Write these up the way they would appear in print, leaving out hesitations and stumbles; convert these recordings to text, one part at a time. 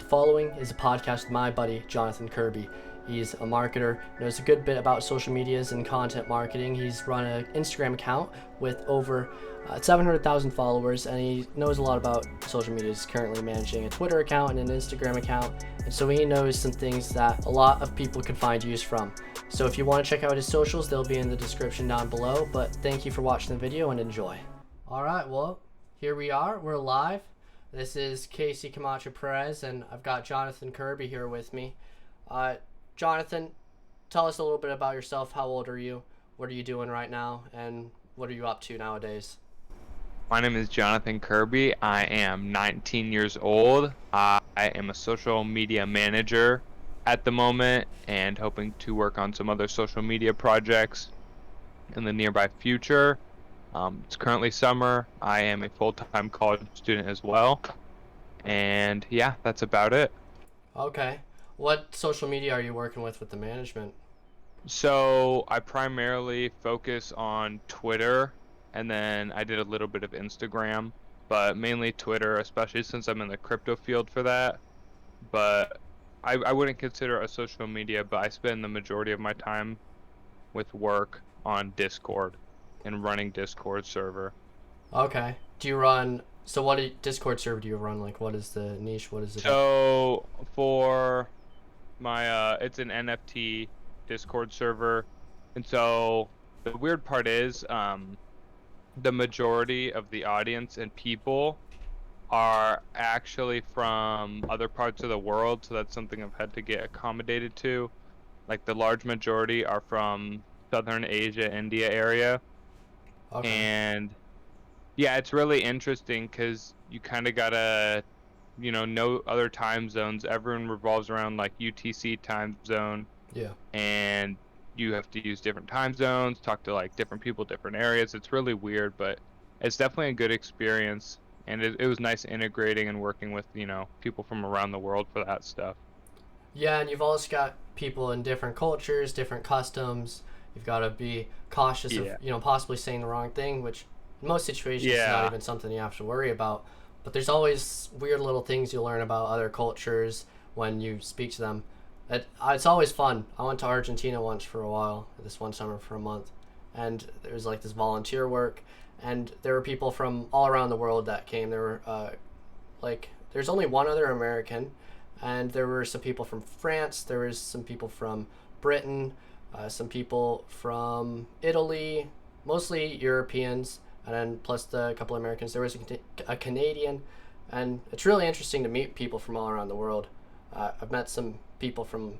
following is a podcast with my buddy, Johnathan Kirby. He's a marketer, knows a good bit about social medias and content marketing. He's run an Instagram account with over 700,000 followers, and he knows a lot about social media. He's currently managing a Twitter account and an Instagram account, and so he knows some things that a lot of people could find use from. So if you want to check out his socials, they'll be in the description down below, but thank you for watching the video and enjoy. Alright, well, here we are. We're live. This is Casey Camacho Perez, and I've got Johnathan Kirby here with me. Johnathan, tell us a little bit about yourself. How old are you? What are you doing right now? And what are you up to nowadays? My name is Johnathan Kirby. I am 19 years old. I am a social media manager at the moment and hoping to work on some other social media projects in the nearby future. It's currently summer. I am a full-time college student as well. And yeah, that's about it. Okay. What social media are you working with the management? So I primarily focus on Twitter, and then I did a little bit of Instagram, but mainly Twitter, especially since I'm in the crypto field for that. But I wouldn't consider it a social media, but I spend the majority of my time with work on Discord and running Discord server. Okay. So what Discord server do you run? Like, what is the niche? What is it? So for my it's an NFT Discord server, and so the weird part is the majority of the audience and people are actually from other parts of the world, so that's something I've had to get accommodated to. Like the large majority are from Southern Asia, India area. Okay. And yeah, it's really interesting because you kind of gotta, know other time zones. Everyone revolves around like UTC time zone, Yeah. and you have to use different time zones, talk to like different people, different areas. It's really weird, but it's definitely a good experience. And it was nice integrating and working with, people from around the world for that stuff. Yeah, and you've also got people in different cultures, different customs. You've got to be cautious Yeah. of, possibly saying the wrong thing, which in most situations is not Yeah. even something you have to worry about. But there's always weird little things you learn about other cultures when you speak to them. It's always fun. I went to Argentina once for a while, this one summer for a month, and there was like this volunteer work, and there were people from all around the world that came. There were there's only one other American, and there were some people from France. There was some people from Britain, some people from Italy, mostly Europeans, and then plus a couple of Americans. There was a Canadian, and it's really interesting to meet people from all around the world. I've met some people from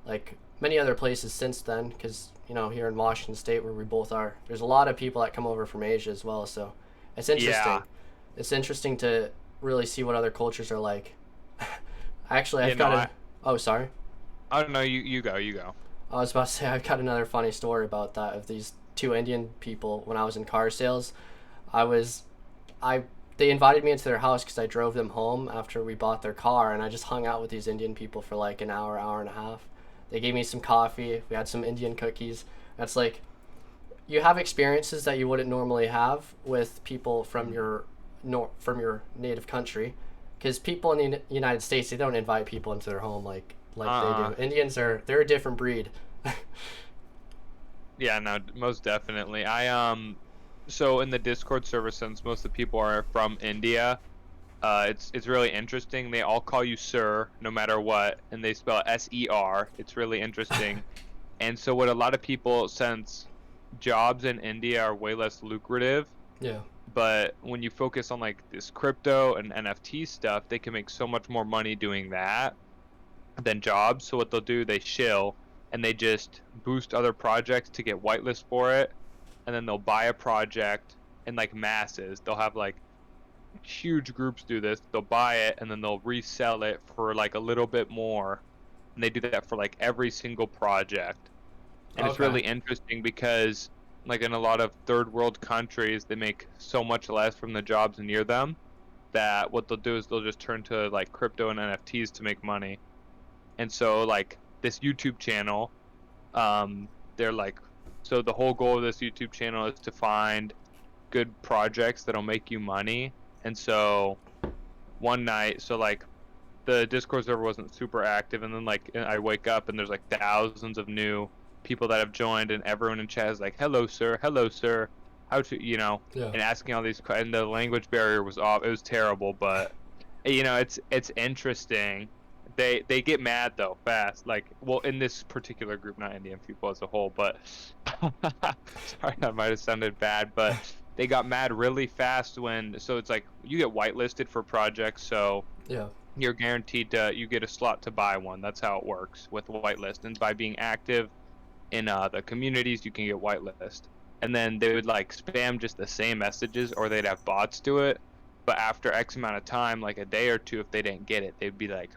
like many other places since then, because here in Washington State where we both are, there's a lot of people that come over from Asia as well. So it's interesting. Yeah. It's interesting to really see what other cultures are like. Actually, I've No, got Oh, sorry. I don't know. You go. I was about to say I've got another funny story about that of these two Indian people. When I was in car sales, they invited me into their house because I drove them home after we bought their car, and I just hung out with these Indian people for like an hour, hour and a half. They gave me some coffee. We had some Indian cookies. That's like, you have experiences that you wouldn't normally have with people from your native country, because people in the United States, they don't invite people into their home like they do. Indians they're a different breed. Yeah, no, most definitely. So in the Discord server, since most of the people are from India, it's really interesting. They all call you sir, no matter what, and they spell it S-E-R. It's really interesting. And so what a lot of people, since jobs in India are way less lucrative, Yeah. but when you focus on like this crypto and NFT stuff, they can make so much more money doing that than jobs. So what they'll do, they shill and they just boost other projects to get whitelist for it, and then they'll buy a project in like masses. They'll have like huge groups do this. They'll buy it and then they'll resell it for like a little bit more, and they do that for like every single project. And it's really interesting because like in a lot of third world countries, they make so much less from the jobs near them that what they'll do is they'll just turn to like crypto and NFTs to make money. And so like this YouTube channel, they're like, so the whole goal of this YouTube channel is to find good projects that'll make you money. And so one night, so like the Discord server wasn't super active, and then like I wake up and there's like thousands of new people that have joined, and everyone in chat is like, hello sir, how to, Yeah. and asking all these, and the language barrier was off. It was terrible, but it's interesting. They get mad though fast. Like, well, in this particular group, not Indian people as a whole, but sorry, that might have sounded bad, but they got mad really fast when. So it's like you get whitelisted for projects, so Yeah. you're guaranteed to you get a slot to buy one. That's how it works with whitelist, and by being active in the communities, you can get whitelist. And then they would like spam just the same messages, or they'd have bots do it. But after X amount of time, like a day or two, if they didn't get it, they'd be like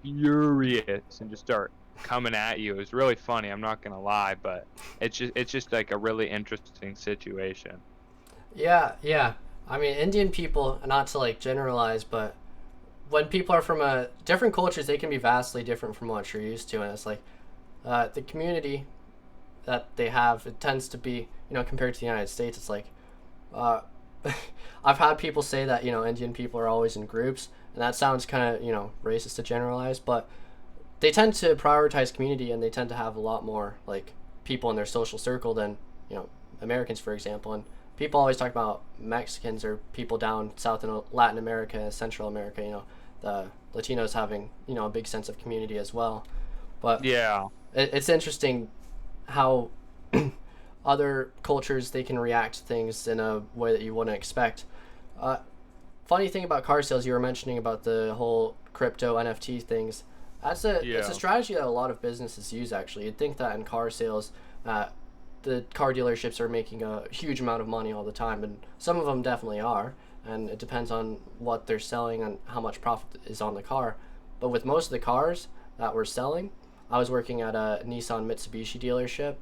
furious and just start coming at you. It was really funny. I'm not gonna lie, but it's just like a really interesting situation. Yeah, yeah. I mean, Indian people, not to like generalize, but when people are from different cultures, they can be vastly different from what you're used to, and it's like the community that they have, it tends to be, compared to the United States, it's like, uh, I've had people say that Indian people are always in groups, and that sounds kind of racist to generalize, but they tend to prioritize community, and they tend to have a lot more like people in their social circle than Americans, for example. And people always talk about Mexicans or people down south in Latin America, Central America, the Latinos having a big sense of community as well. But Yeah. it's interesting how other cultures, they can react to things in a way that you wouldn't expect. Uh, Funny thing about car sales, you were mentioning about the whole crypto NFT things. It's a Yeah. strategy that a lot of businesses use. Actually, you'd think that in car sales, the car dealerships are making a huge amount of money all the time, and some of them definitely are. And it depends on what they're selling and how much profit is on the car. But with most of the cars that we're selling, I was working at a Nissan Mitsubishi dealership,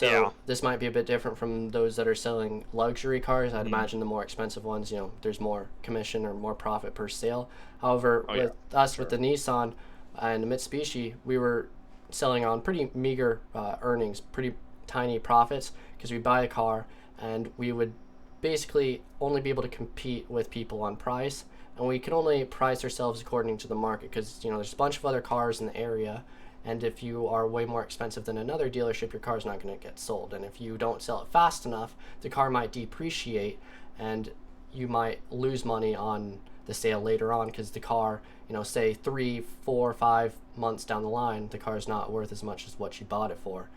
Yeah. so this might be a bit different from those that are selling luxury cars. I'd Mhm. imagine the more expensive ones, there's more commission or more profit per sale. However, Oh yeah. with us, with Sure. the Nissan and the Mitsubishi, we were selling on pretty meager earnings, pretty tiny profits, because we buy a car and we would basically only be able to compete with people on price, and we can only price ourselves according to the market, because there's a bunch of other cars in the area, and if you are way more expensive than another dealership, your car's not going to get sold. And if you don't sell it fast enough, the car might depreciate, and you might lose money on the sale later on, because the car, say 3, 4, 5 months down the line, the car's not worth as much as what you bought it for.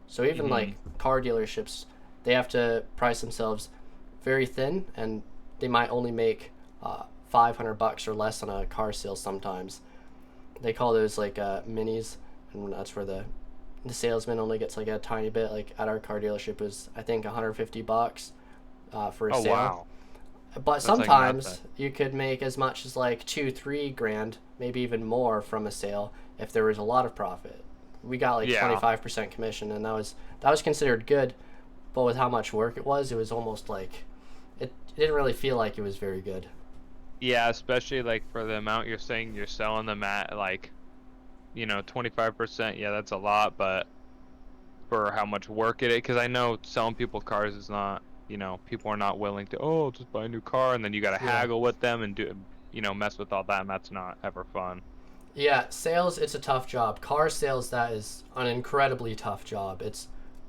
So even Mhm. like car dealerships, they have to price themselves very thin, and they might only make $500 or less on a car sale sometimes. They call those like minis, and that's where the salesman only gets like a tiny bit. Like at our car dealership, it was I think $150 for a Oh sale. wow. But That's like nothing. sometimes you could make as much as like 2, 3 grand, maybe even more from a sale if there was a lot of profit. We got like Yeah. 25% commission, and that was considered good. But with how much work it was almost like it didn't really feel like it was very good. Yeah, especially like for the amount you're saying you're selling them at, like, 25%. Yeah, that's a lot, but for how much work it is, because I know selling people cars is not, people are not willing to, oh, just buy a new car, and then you got to Yeah. haggle with them and do, mess with all that, and that's not ever fun. Yeah, sales, it's a tough job. Car sales, that is an incredibly tough job.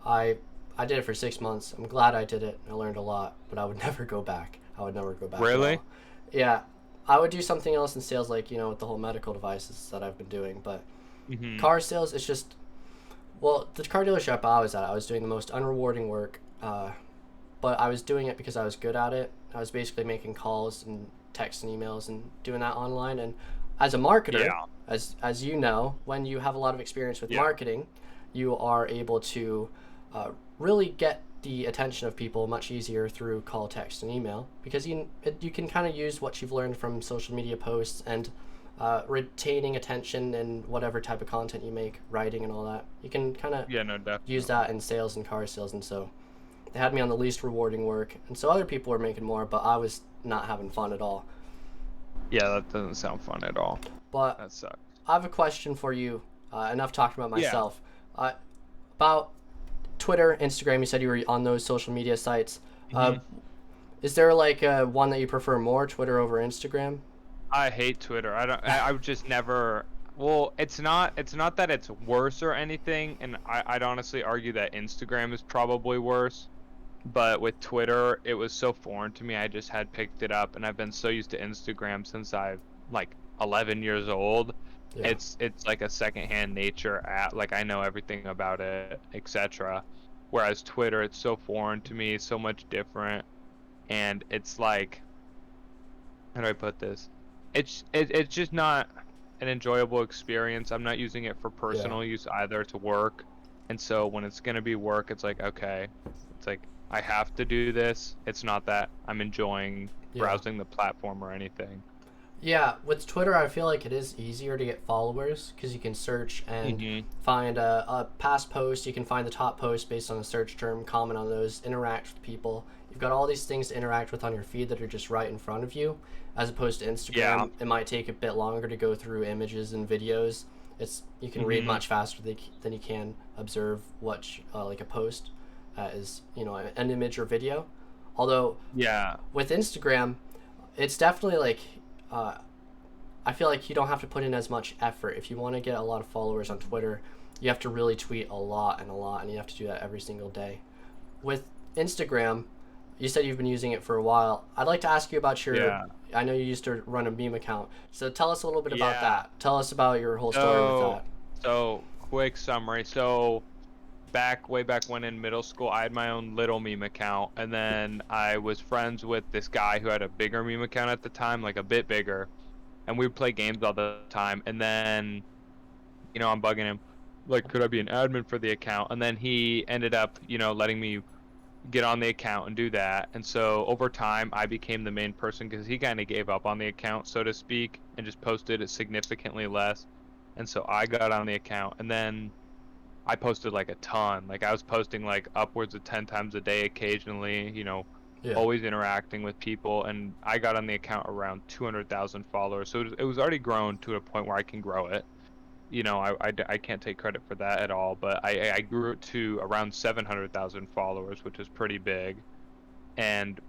I I did it for 6 months. I'm glad I did it. I learned a lot, but I would never go back. I would never go back at Really? all. Yeah, I would do something else in sales, like with the whole medical devices that I've been doing. But Mm-hmm. car sales, it's just, well, the car dealership I was at, I was doing the most unrewarding work. But I was doing it because I was good at it. I was basically making calls and texts and emails and doing that online. And as a marketer, Yeah. as you know, when you have a lot of experience with Yeah. marketing, you are able to really get the attention of people much easier through call, text, and email, because you can kind of use what you've learned from social media posts and retaining attention and whatever type of content you make, writing and all that. You can kind of Yeah, no, use definitely. that in sales and car sales, and so they had me on the least rewarding work, and so other people were making more, but I was not having fun at all. Yeah, that doesn't sound fun at all. But That sucks. I have a question for you. Enough talking about Yeah. myself. Uh, about Twitter, Instagram. You said you were on those social media sites. Uh, Hmm. is there like one that you prefer more, Twitter over Instagram? I hate Twitter. I would just never. Well, it's not that it's worse or anything, and I'd honestly argue that Instagram is probably worse. But with Twitter, it was so foreign to me. I just had picked it up, and I've been so used to Instagram since I've like 11 years old. Yeah. It's like a secondhand nature at like I know everything about it, etc. Whereas Twitter, it's so foreign to me, so much different, and it's like, how do I put this? It's just not an enjoyable experience. I'm not using it for Yeah. personal use either to work. And so when it's gonna be work, it's like, okay, it's like I have to do this. It's not that I'm enjoying Yeah. browsing the platform or anything. Yeah, with Twitter, I feel like it is easier to get followers because you can search and Mhm. find a past post. You can find the top post based on a search term, comment on those, interact with people. You've got all these things to interact with on your feed that are just right in front of you. As opposed to Yeah. Instagram, it might take a bit longer to go through images and videos. You can read Mhm. much faster than you can observe what like a post is, an image or video. Although Yeah. with Instagram, it's definitely like uh, I feel like you don't have to put in as much effort. If you want to get a lot of followers on Twitter, you have to really tweet a lot and a lot, and you have to do that every single day. With Instagram, you said you've been using it for a while. I'd like to ask you about your. Yeah. I know you used to run a meme account, so tell us a little bit about Yeah. that. Tell us about your whole story with So that. quick summary. So way back when in middle school, I had my own little meme account, and then I was friends with this guy who had a bigger meme account at the time, like a bit bigger, and we would play games all the time. And then, I'm bugging him, like, could I be an admin for the account? And then he ended up, letting me get on the account and do that. And so over time, I became the main person because he kind of gave up on the account, so to speak, and just posted it significantly less. And so I got on the account, and then I posted like a ton. Like I was posting like upwards of 10 times a day occasionally, Yeah. always interacting with people. And I got on the account around 200,000 followers. So it was already grown to a point where I can grow it. I can't take credit for that at all, but I grew it to around 700,000 followers, which is pretty big. And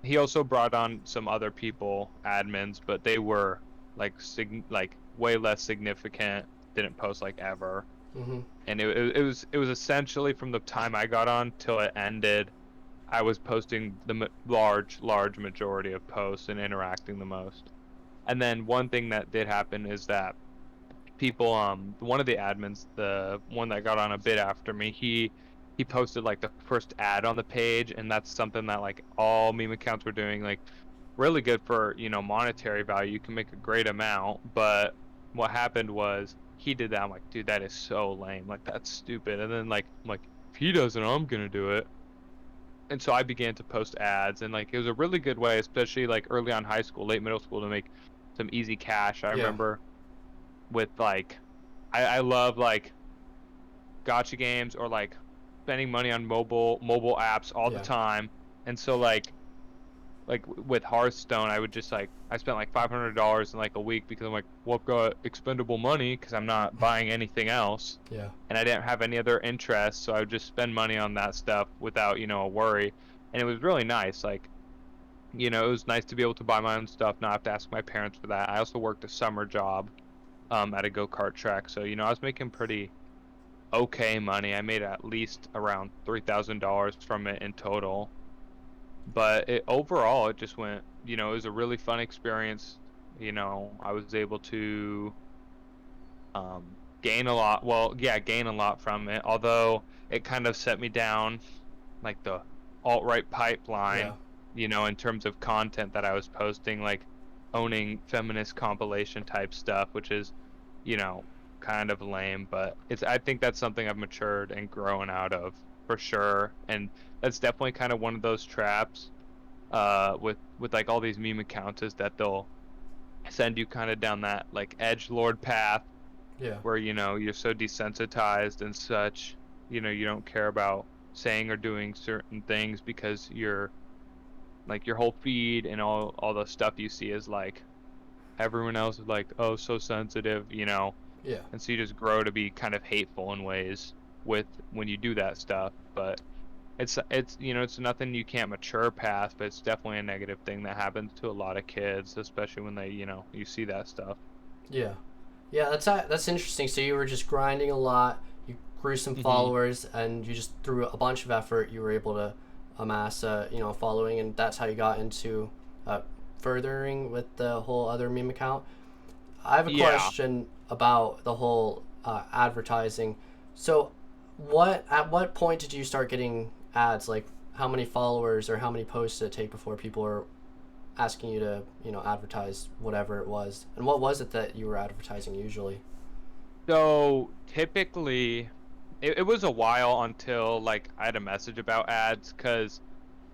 he also brought on some other people, admins, but they were like way less significant, didn't post like ever. Mm-hmm. And it was essentially from the time I got on till it ended, I was posting the large majority of posts and interacting the most. And then one thing that did happen is that people, one of the admins, the one that got on a bit after me, he posted like the first ad on the page, and that's something that like all meme accounts were doing, like really good for, monetary value. You can make a great amount, but what happened was he did that. I'm like, dude, that is so lame. Like that's stupid. And then like I'm like, if he does it, I'm gonna do it. And so I began to post ads, and like it was a really good way, especially like early on high school, late middle school, to make some easy cash. I Yeah. remember with like I love like gotcha games or like spending money on mobile apps all the Yeah. time. And so with Hearthstone, I would just like I spent like $500 in like a week because I'm like, well, I've got expendable money because I'm not buying anything else, Yeah. and I didn't have any other interests, so I would just spend money on that stuff without a worry, and it was really nice. Like it was nice to be able to buy my own stuff, not have to ask my parents for that. I also worked a summer job at a go-kart track, so I was making pretty okay money. I made at least around $3,000 from it in total, but overall it just went, it was a really fun experience. I was able to gain a lot, well, yeah, gain a lot from it, although it kind of set me down like the alt-right Yeah. pipeline, in terms of content that I was posting, like owning feminist compilation type stuff, which is, you know, kind of lame, but I think that's something I've matured and grown out of for sure. And that's definitely kind of one of those traps with like all these meme accounts, is that they'll send you kind of down that like edge lord path Yeah. where you're so desensitized and such, you don't care about saying or doing certain things because you're like your whole feed and all the stuff you see is like everyone else is like, oh, so sensitive, Yeah. and so you just grow to be kind of hateful in ways with when you do that stuff. But it's it's nothing you can't mature past, but it's definitely a negative thing that happens to a lot of kids, especially when they you see that stuff. Yeah. Yeah, that's interesting. So you were just grinding a lot. You grew some Hmm. followers, and you just through a bunch of effort, you were able to amass a following, and that's how you got into uh, furthering with the whole other meme account. I have a Yeah. question about the whole advertising. So, at what point did you start getting ads? Like, how many followers or how many posts did it take before people were asking you to advertise whatever it was? And what was it that you were advertising usually? So typically, it was a while until like I had a message about ads, because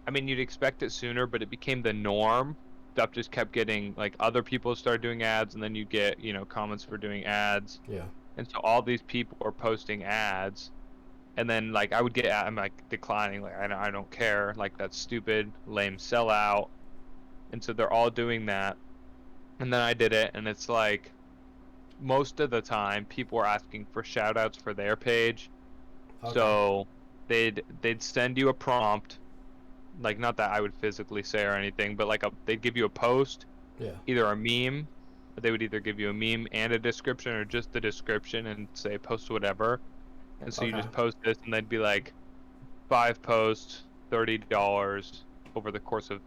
I mean you'd expect it sooner, but it became the norm. Stuff just kept getting like other people started doing ads, and then you get comments for doing ads, Yeah. and so all these people are posting ads, and then like I would get I'm like declining, like I don't care, like that's stupid, lame sellout, and so they're all doing that, and then I did it, and it's like most of the time people are asking for shout outs for their page. Okay. So they'd send you a prompt, like not that I would physically say or anything, but like they'd give you a post, Yeah. either a meme, they would either give you a meme and a description, or just the description and say post whatever. And so you Okay. just post this, and they'd be like 5 posts, $30 over the course of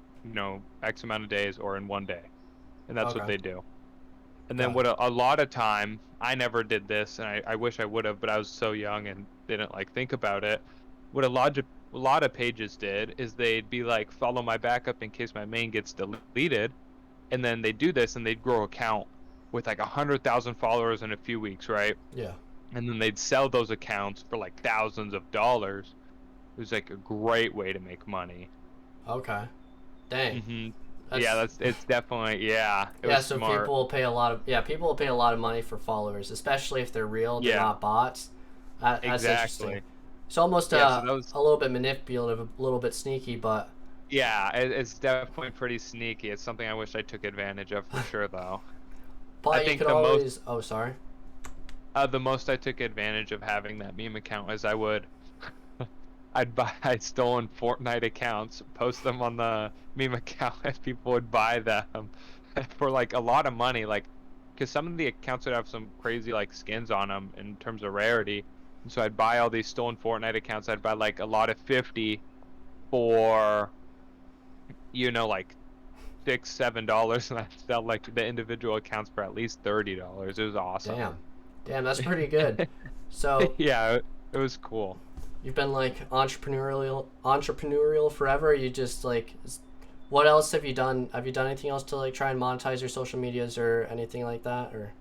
X amount of days or in one day. And that's what Okay. they do. And then Got what it. a lot of time, I never did this, and I wish I would have, but I was so young and didn't like think about it. What a lot of pages did is they'd be like, follow my backup in case my main gets deleted, and then they do this and they'd grow a account with like 100,000 followers in a few weeks, right? Yeah. And then they'd sell those accounts for like thousands of dollars. It was like a great way to make money. Okay. Dang. Hmm. Yeah, That's it's definitely, yeah, it yeah. was So smart. people will pay a lot of people will pay a lot of money for followers, especially if they're real. They're Yeah, not bots. That's interesting. exactly. It's almost Yeah, so that was a little bit manipulative, a little bit sneaky, but Yeah, it's definitely pretty sneaky. It's something I wish I took advantage of for sure, though. I but you think could always. Oh, sorry. the most I took advantage of having that meme account is I'd buy stolen Fortnite accounts, post them on the meme account, and people would buy them for like a lot of money, like because some of the accounts would have some crazy like skins on them in terms of rarity. And so I'd buy all these stolen Fortnite accounts. I'd buy like a lot of 50 for like $6-7, and I sell like the individual accounts for at least $30. It was awesome. Damn. Damn, that's pretty good. So Yeah, it was cool. you've been like entrepreneurial forever. You just like, what else have you done? Have you done anything else to like try and monetize your social medias or anything like that, or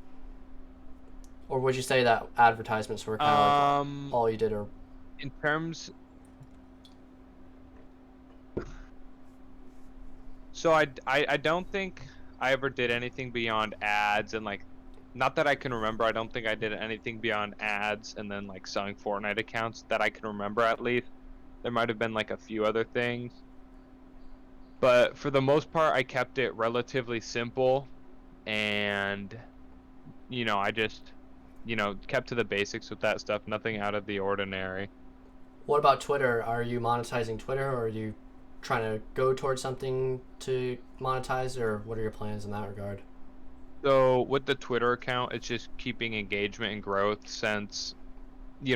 would you say that advertisements were kind of like Um, all you did? Or in terms, so I don't think I ever did anything beyond ads, and like, not that I can remember. I don't think I did anything beyond ads and then like selling Fortnite accounts that I can remember at least. There might have been like a few other things, but for the most part, I kept it relatively simple, and I just, kept to the basics with that stuff, nothing out of the ordinary. what about Twitter? Are you monetizing Twitter, or are you trying to go towards something to monetize, or what are your plans in that regard? So with the Twitter account, it's just keeping engagement and growth, since,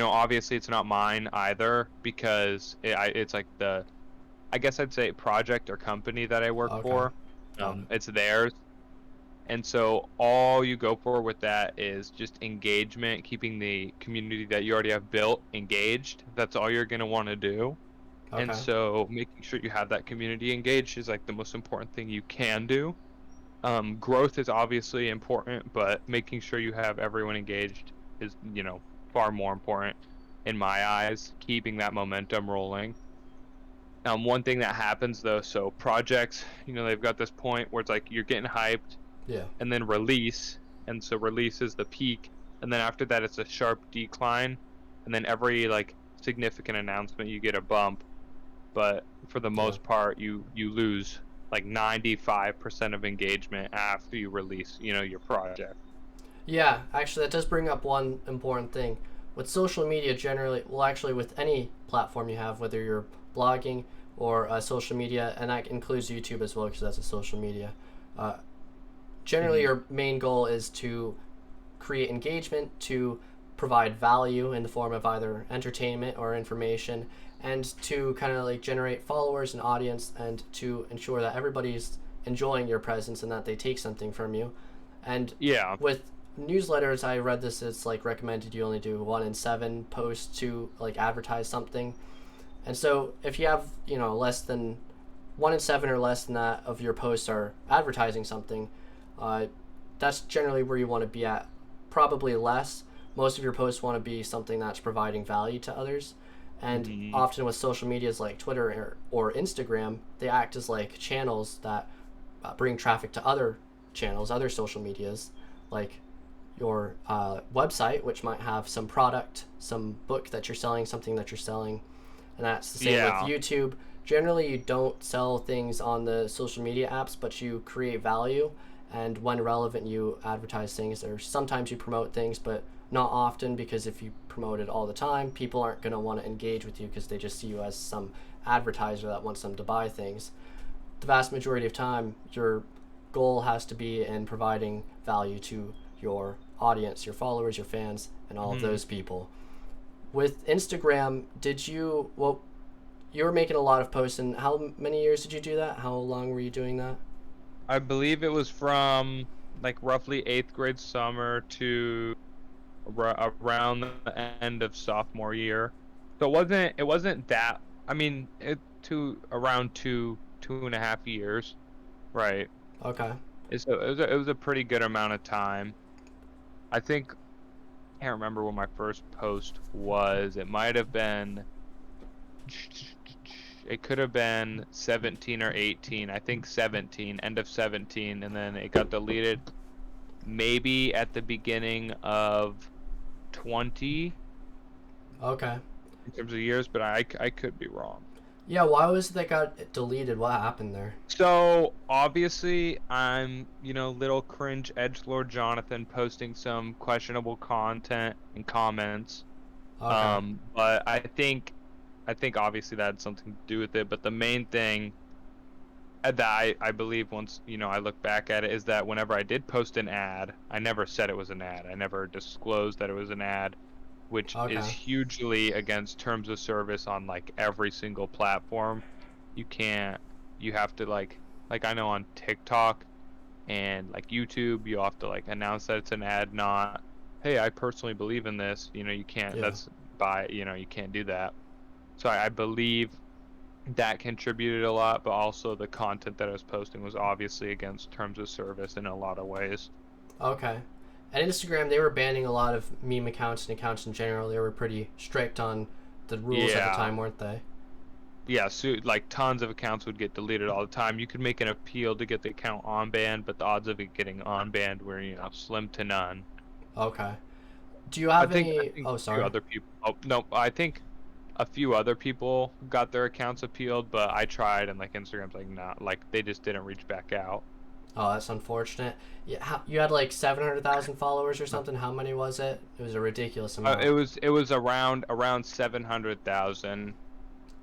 obviously it's not mine either, because it's like I guess I'd say project or company that I work Okay, for. got it. It's theirs. And so all you go for with that is just engagement, keeping the community that you already have built engaged. That's all you're going to want to do. And Okay. so making sure you have that community engaged is like the most important thing you can do. Growth is obviously important, but making sure you have everyone engaged is, far more important in my eyes, keeping that momentum rolling. One thing that happens though, so projects, they've got this point where it's like you're getting hyped, Yeah. and then release. And so release is the peak. And then after that, it's a sharp decline. And then every like significant announcement, you get a bump. But for the Yeah. most part, you lose like 95% of engagement after you release, your project. Yeah, actually, that does bring up one important thing. With social media, generally, well, actually, with any platform you have, whether you're blogging or social media, and that includes YouTube as well because that's a social media. Uh, Generally, Mhm. your main goal is to create engagement, to provide value in the form of either entertainment or information, and to kind of like generate followers and audience, and to ensure that everybody's enjoying your presence and that they take something from you. And Yeah. with newsletters, I read this, it's like recommended you only do 1 in 7 posts to like advertise something. And so if you have, less than 1 in 7 or less than that of your posts are advertising something, uh, that's generally where you want to be at. Probably less. Most of your posts want to be something that's providing value to others. And Mhm. often with social medias like Twitter or Instagram, they act as like channels that bring traffic to other channels, other social medias, like your website, which might have some product, some book that you're selling, something that you're selling. And that's the same with Yeah. YouTube. Generally, you don't sell things on the social media apps, but you create value. And when relevant, you advertise things. Or sometimes you promote things, but not often, because if you promote it all the time, people aren't going to want to engage with you because they just see you as some advertiser that wants them to buy things. The vast majority of time, your goal has to be in providing value to your audience, your followers, your fans, and all of Mhm. those people. With Instagram, well, you were making a lot of posts, and how many years did you do that? How long were you doing that? I believe it was from like roughly 8th grade summer to around the end of sophomore year. So it wasn't that. I mean, it to around 2.5 years, right? Okay. It was a pretty good amount of time. I think I can't remember when my first post was. It might have been. It could have been 17 or 18. I think 17, end of 17, and then it got deleted maybe at the beginning of 20 Okay. in terms of years, but I could be wrong. Yeah, why was it that got deleted? What happened there? So obviously I'm, little cringe edgelord Jonathan posting some questionable content and comments. Okay. But I think obviously that had something to do with it. But the main thing that I believe once, I look back at it is that whenever I did post an ad, I never said it was an ad. I never disclosed that it was an ad, which is Okay. hugely against terms of service on like every single platform. You can't, you have to like I know on TikTok and like YouTube, you have to like announce that it's an ad, not, hey, I personally believe in this. You can't, Yeah. you can't do that. So I believe that contributed a lot, but also the content that I was posting was obviously against terms of service in a lot of ways. Okay. At Instagram, they were banning a lot of meme accounts and accounts in general. They were pretty strict on the rules at the Yeah. time, weren't they? Yeah, so like tons of accounts would get deleted all the time. You could make an appeal to get the account on banned, but the odds of it getting on banned were, slim to none. Okay. Do you I have think I any? think Oh, a few sorry. other people. Oh no, I think a few other people got their accounts appealed, but I tried and like Instagram's like not like they just didn't reach back out. Oh, that's unfortunate. Yeah, you had like 700,000 followers or something. How many was it? It was a ridiculous It amount. was it was around 700,000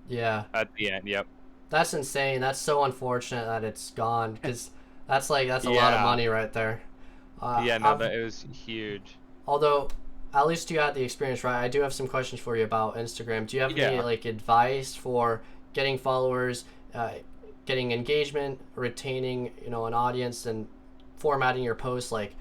Yeah, at the end. Yep. that's insane. That's so unfortunate that it's gone because that's a lot of Yeah. money right there. Yeah, no, I've that it was huge. Although at least you had the experience, right? I do have some questions for you about Instagram. Do you have any Yeah. like advice for getting followers, getting engagement, retaining an audience, and formatting your posts, like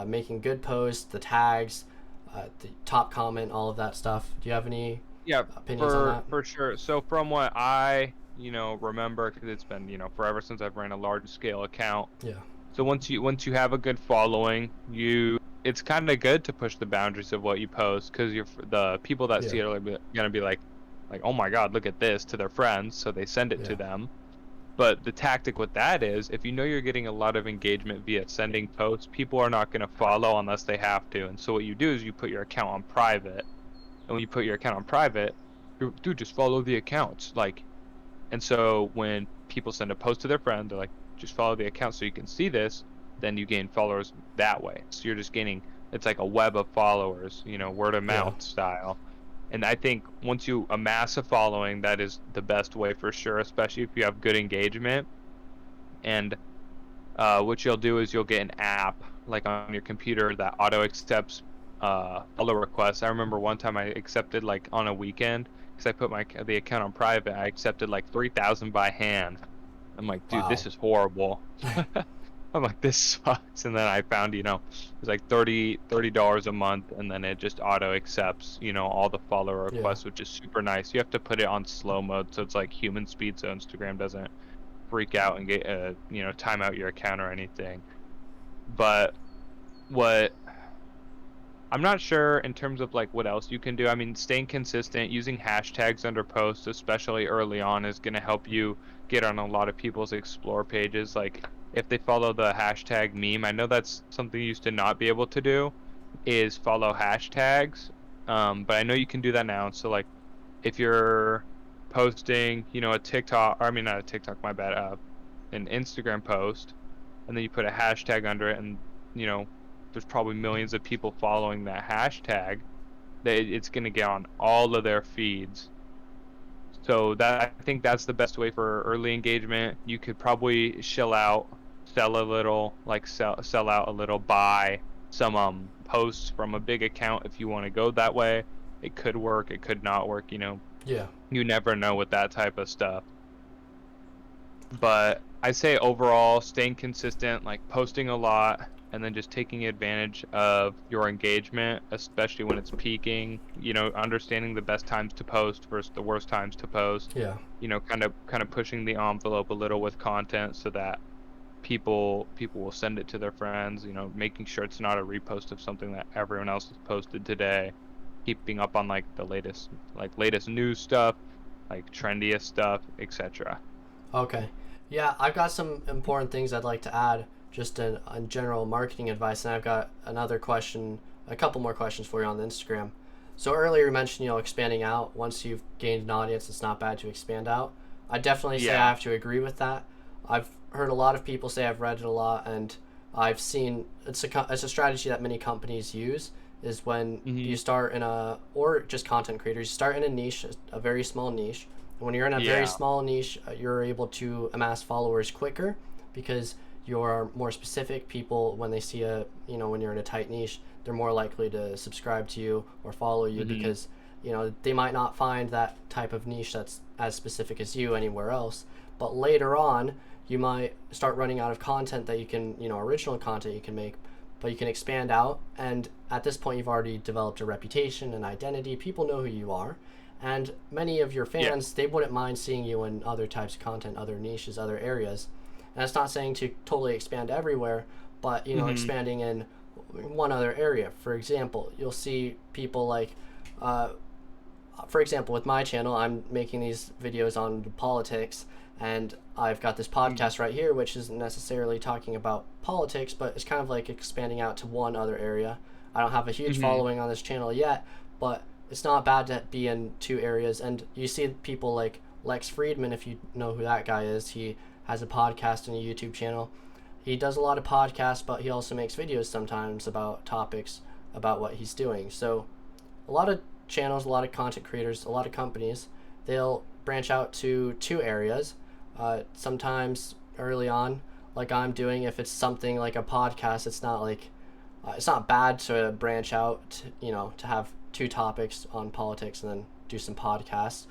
making good posts, the tags, the top comment, all of that stuff? Do you have any Yeah, opinions on for that? for sure. So from what I, remember, because it's been, forever since I've ran a large scale account. Yeah. So once you have a good following, it's kind of good to push the boundaries of what you post because the people that Yeah. see it are gonna be like, oh my God, look at this to their friends, so they send it to Yeah. them. But the tactic with that is if you know you're getting a lot of engagement via sending posts, people are not going to follow unless they have to. And so what you do is you put your account on private. And when you put your account on private, dude, just follow the accounts. And so when people send a post to their friend, they're like, just follow the account so you can see this. Then you gain followers that way. So you're just gaining, it's like a web of followers, word of Yeah. mouth style. And I think once you amass a following, that is the best way for sure, especially if you have good engagement. And what you'll do is you'll get an app like on your computer that auto accepts follow requests. I remember one time I accepted like on a weekend because I put the account on private. I accepted like 3,000 by hand. I'm like, dude, Wow. this is horrible. I'm like, this sucks. And then I found, it's like $30 a month, and then it just auto accepts, all the follower Yeah. requests, which is super nice. You have to put it on slow mode, so it's like human speed, so Instagram doesn't freak out and get time out your account or anything. But what I'm not sure in terms of like what else you can do. I mean, staying consistent, using hashtags under posts, especially early on, is going to help you get on a lot of people's explore pages. Like if they follow the hashtag meme, I know that's something you used to not be able to do, is follow hashtags. But I know you can do that now. So like if you're posting, a TikTok, or I mean not a TikTok, my bad, an Instagram post, and then you put a hashtag under it, and you know there's probably millions of people following that hashtag, that it's going to get on all of their feeds. So that, I think that's the best way for early engagement. You could probably sell a little, like sell out a little, buy some posts from a big account if you want to go that way. It could work, it could not work, Yeah. you never know with that type of stuff. But I say overall, staying consistent, like posting a lot, and then just taking advantage of your engagement, especially when it's peaking. Understanding the best times to post versus the worst times to post. Yeah. Kind of pushing the envelope a little with content so that people will send it to their friends. Making sure it's not a repost of something that everyone else has posted today. Keeping up on like the latest news stuff, like trendiest stuff, etc. Okay. Yeah, I've got some important things I'd like to add just in general marketing advice, and I've got another question, a couple more questions for you on the Instagram. So earlier you mentioned, expanding out. Once you've gained an audience, it's not bad to expand out. I definitely say I Yeah. have to agree with that. I've heard a lot of people say, I've read it a lot, and I've seen it's a strategy that many companies use, is when Hmm. you start in or just content creators, you start in a niche, a very small niche. And when you're in a very Yeah. small niche, you're able to amass followers quicker because you're more specific. People, when they see when you're in a tight niche, they're more likely to subscribe to you or follow you Hmm. because, they might not find that type of niche that's as specific as you anywhere else. But later on, you might start running out of content that you can, original content you can make, but you can expand out. And at this point, you've already developed a reputation, an identity. People know who you are. And many of your Yeah. fans, they wouldn't mind seeing you in other types of content, other niches, other areas. And that's not saying to totally expand everywhere, but, Hmm. expanding in one other area. For example, you'll see people like, uh, for example, with my channel, I'm making these videos on politics, and I've got this podcast right here, which isn't necessarily talking about politics, but it's kind of like expanding out to one other area. I don't have a huge Hmm. following on this channel yet, but it's not bad to be in two areas. And you see people like Lex Friedman, if you know who that guy is, he has a podcast and a YouTube channel. He does a lot of podcasts, but he also makes videos sometimes about topics about what he's doing. So a lot of channels, a lot of content creators, a lot of companies, they'll branch out to two areas. Sometimes early on, like I'm doing, if it's something like a podcast, it's not bad to branch out, to have two topics on politics and then do some podcasts.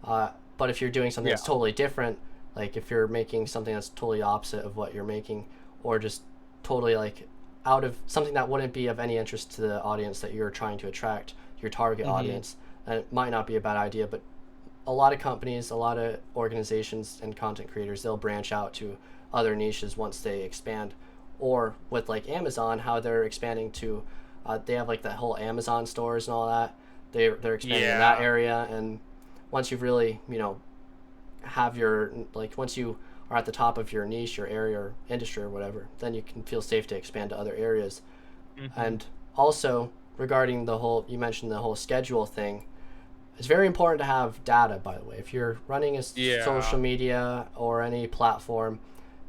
But if you're doing something Yeah. that's totally different, like if you're making something that's totally opposite of what you're making, or just totally like out of something that wouldn't be of any interest to the audience that you're trying to attract, your target Hmm. audience, and it might not be a bad idea. But a lot of companies, a lot of organizations and content creators, they'll branch out to other niches once they expand. Or with like Amazon, how they're expanding to, they have like that whole Amazon stores and all that. They're expanding in that Yeah. area, and once you've really have your like once you are at the top of your niche, your area, or industry, or whatever, then you can feel safe to expand to other areas. Hmm. And also regarding you mentioned the whole schedule thing, it's very important to have data, by the way. If you're running a Yeah. social media or any platform,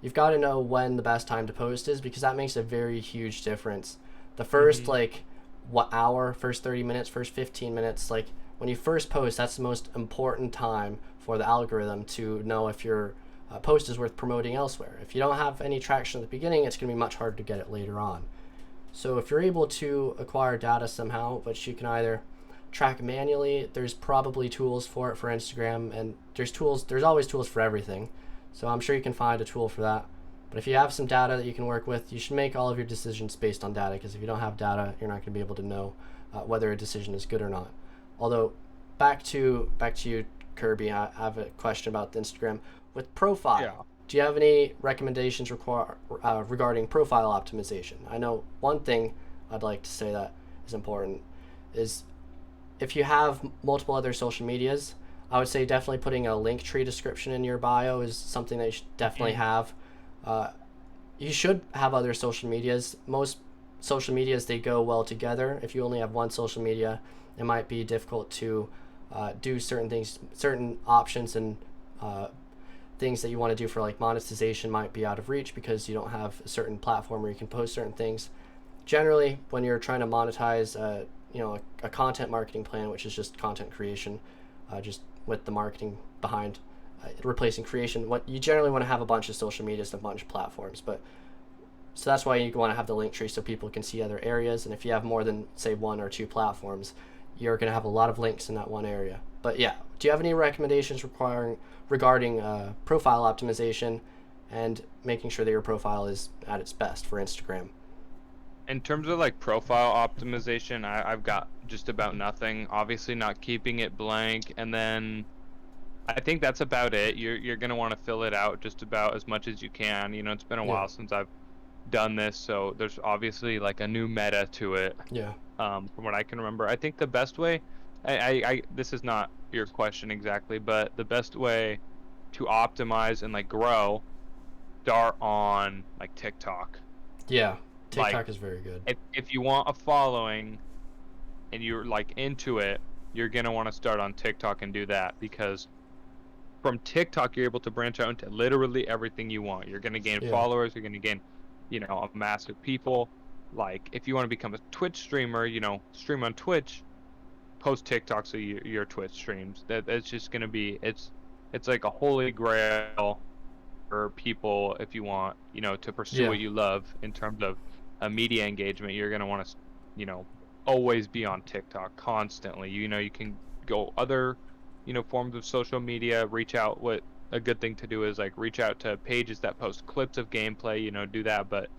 you've got to know when the best time to post is because that makes a very huge difference. The first Hmm. like what hour, first 30 minutes, first 15 minutes, like when you first post, that's the most important time for the algorithm to know if your post is worth promoting elsewhere. If you don't have any traction at the beginning, it's going to be much harder to get it later on. So if you're able to acquire data somehow, which you can either track manually, there's probably tools for it for Instagram, and there's always tools for everything. So I'm sure you can find a tool for that. But if you have some data that you can work with, you should make all of your decisions based on data, because if you don't have data, you're not going to be able to know whether a decision is good or not. Although, back to you, Kirby, I have a question about the Instagram. With profile, Yeah. do you have any recommendations regarding profile optimization? I know one thing I'd like to say that is important is if you have multiple other social medias, I would say definitely putting a link tree description in your bio is something that you should definitely have. You should have other social medias. Most social medias, they go well together. If you only have one social media, it might be difficult to do certain things, certain options and things that you want to do for like monetization might be out of reach because you don't have a certain platform where you can post certain things. Generally, when you're trying to monetize, a content marketing plan, which is just content creation, just with the marketing behind replacing creation, what you generally want to have a bunch of social medias and a bunch of platforms. But so that's why you want to have the link tree so people can see other areas. And if you have more than say one or two platforms, you're going to have a lot of links in that one area. But yeah, do you have any recommendations regarding profile optimization and making sure that your profile is at its best for Instagram? In terms of like profile optimization, I've got just about nothing. Obviously, not keeping it blank, and then I think that's about it. You're gonna want to fill it out just about as much as you can. It's been a Yeah, while since I've done this, so there's obviously like a new meta to it. yeah, From what I can remember, I think the best way, I this is not your question exactly, but the best way to optimize and like grow, start on like TikTok. yeah. Like TikTok is very good. if you want a following and you're like into it, you're gonna want to start on TikTok and do that because from TikTok you're able to branch out into literally everything you want. You're gonna gain Yeah, followers, you're gonna gain, a mass of people. Like if you want to become a Twitch streamer, stream on Twitch, post TikTok so your Twitch streams. That's just gonna be it's like a holy grail for people if you want, to pursue yeah, what you love in terms of media engagement. You're gonna want to, always be on TikTok constantly. You can go other, forms of social media. Reach out. What a good thing to do is like reach out to pages that post clips of gameplay. Do that, but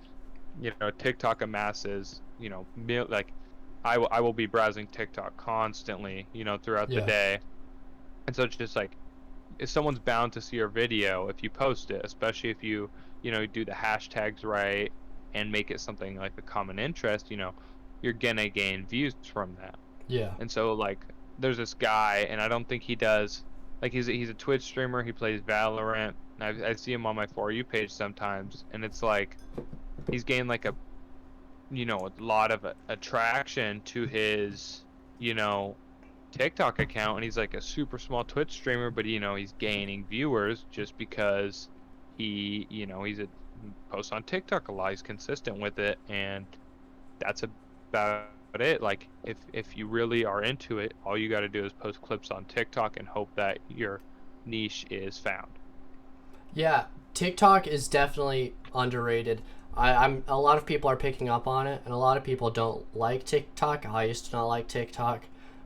TikTok amasses, like I will be browsing TikTok constantly, throughout the yeah, day, and so it's just like if someone's bound to see your video if you post it, especially if you do the hashtags right and make it something like a common interest, you're gonna gain views from that. yeah, And so like there's this guy, and I don't think he does like he's a Twitch streamer. He plays Valorant. And I see him on my For You page sometimes, and it's like he's gained like a lot of attraction to his you know TikTok account, and he's like a super small Twitch streamer, but he's gaining viewers just because he's a posts on TikTok a lot. He's consistent with it, and that's about it. Like if you really are into it, all you got to do is post clips on TikTok and hope that your niche is found. yeah. TikTok is definitely underrated. I'm a lot of people are picking up on it, and a lot of people don't like TikTok. I used to not like TikTok.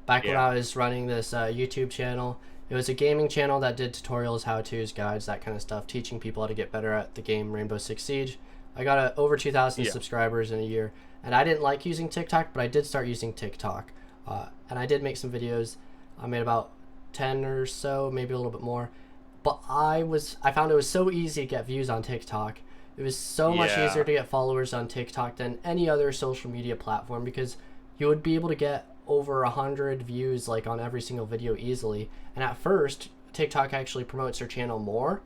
Back when Yeah. I was running this YouTube channel, it was a gaming channel that did tutorials, how-tos, guides, that kind of stuff, teaching people how to get better at the game Rainbow Six Siege. I got over 2,000 Yeah. subscribers in a year, and I didn't like using TikTok, but I did start using TikTok, and I did make some videos. I made about 10 or so, maybe a little bit more. But I found it was so easy to get views on TikTok. It was so much Yeah. easier to get followers on TikTok than any other social media platform because you would be able to get over 100 views like on every single video easily. And at first, TikTok actually promotes their channel more,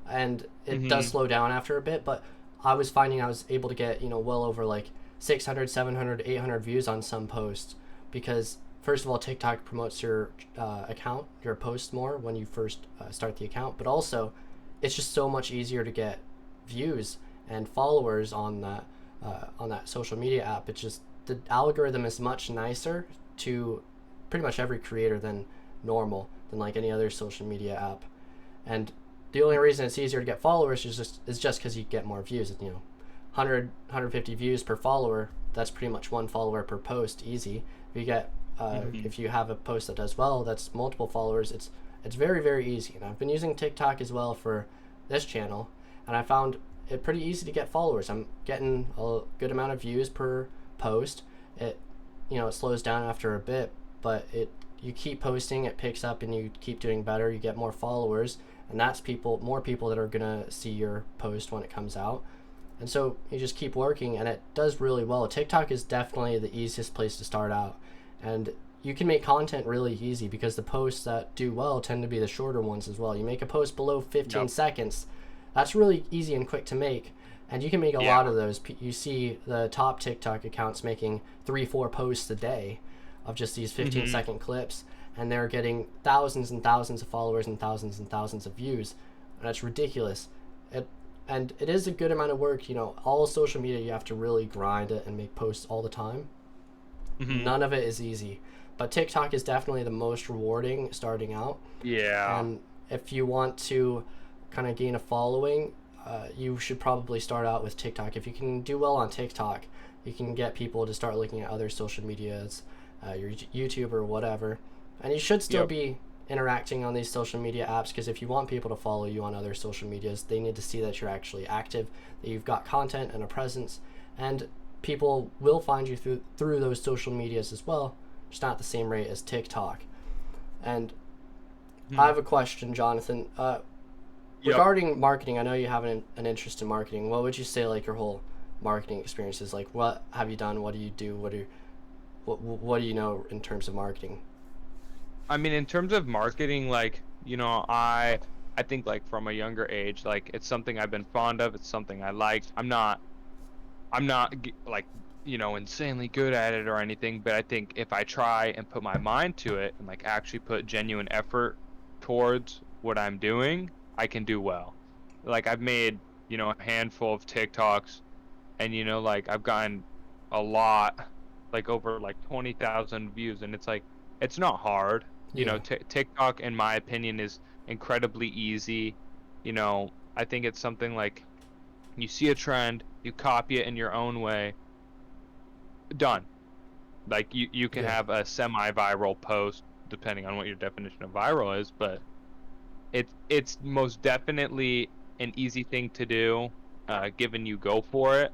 and it does Mhm. slow down after a bit. But I was finding I was able to get well over like 600, 700, 800 views on some posts because first of all, TikTok promotes your account, your post more when you first start the account, but also it's just so much easier to get views and followers on that social media app. It's just the algorithm is much nicer to pretty much every creator than like any other social media app. And the only reason it's easier to get followers is just because you get more views. 150 views per follower, that's pretty much one follower per post, easy. If you get if you have a post that does well, that's multiple followers, it's very, very easy. And I've been using TikTok as well for this channel, and I found it pretty easy to get followers. I'm getting a good amount of views per post. It it slows down after a bit, but you keep posting, it picks up, and you keep doing better, you get more followers, and that's more people that are gonna see your post when it comes out. And so you just keep working, and it does really well. TikTok is definitely the easiest place to start out, and you can make content really easy because the posts that do well tend to be the shorter ones as well. You make a post below 15 seconds, that's really easy and quick to make, and you can make a lot of those. You see the top TikTok accounts making 3-4 posts a day of just these 15-second clips, and they're getting thousands and thousands of followers and thousands of views, and that's ridiculous. And it is a good amount of work. All social media, you have to really grind it and make posts all the time. None of it is easy, but TikTok is definitely the most rewarding starting out. And if you want to kind of gain a following, you should probably start out with TikTok. If you can do well on TikTok, you can get people to start looking at other social medias, your YouTube or whatever, and you should still be interacting on these social media apps, because if you want people to follow you on other social medias, they need to see that you're actually active, that you've got content and a presence, and people will find you through those social medias as well, just not at the same rate as TikTok. And I have a question, Jonathan. Regarding marketing, I know you have an interest in marketing. What would you say like your whole marketing experience is like? What have you done? What do you do? What do you know in terms of marketing? I mean, in terms of marketing, like, I think like from a younger age, like it's something I've been fond of. It's something I like. I'm not like, insanely good at it or anything, but I think if I try and put my mind to it and like actually put genuine effort towards what I'm doing, I can do well. Like I've made, a handful of TikToks, and like I've gotten a lot, like over like 20,000 views, and it's like, it's not hard. TikTok, in my opinion, is incredibly easy. I think it's something like you see a trend, you copy it in your own way, done. Like you can have a semi-viral post depending on what your definition of viral is, but it's most definitely an easy thing to do, given you go for it,